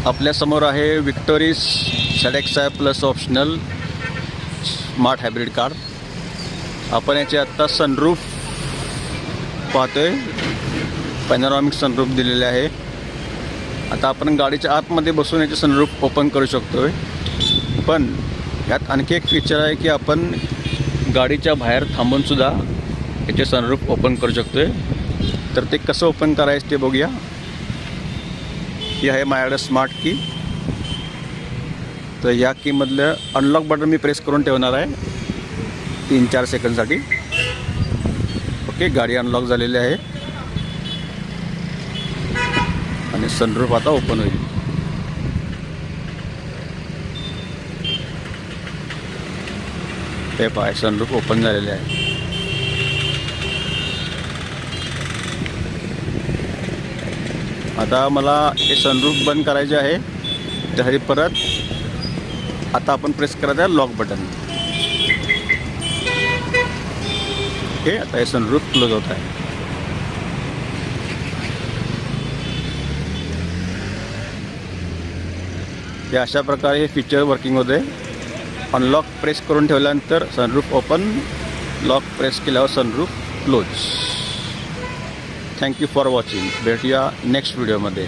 आपल्यासमोर आहे Victoris ZXi plus optional smart hybrid car. आपण याचे आत्ता सनरूफ पाहतोय, पॅनोरामिक सनरूफ दिलेले आहे। आता आपण गाडीच्या आतमध्ये बसून याचे सनरूफ ओपन करू शकतोय, पण यात आणखी एक फीचर आहे की आपण गाडीच्या बाहेर थांबून सुद्धा याचे सनरूफ ओपन करू शकतोय। तर ते कसं ओपन करायचं ते बघूया। ही आहे माझ्याकडे स्मार्ट की। तर या कीमधलं अनलॉक बटन मी प्रेस करून ठेवणार आहे 3-4 सेकंदसाठी। ओके, गाडी अनलॉक झालेली आहे आणि सनरूफ आता ओपन होईल। हे पाय, सनरूफ ओपन झालेले आहे। आता मला हे सनरूफ बंद करायचे आहे, त्यासाठी परत आता आपण प्रेस करायचं आहे लॉक बटन। ओके, आता हे सनरूफ क्लोज होत आहे। हे अशा प्रकारे हे फीचर वर्किंग होते। अनलॉक प्रेस करून ठेवल्यानंतर सनरूफ ओपन, लॉक प्रेस केल्यावर sunroof close. Thank you for watching. भेटूया नेक्स्ट व्हिडिओमध्ये।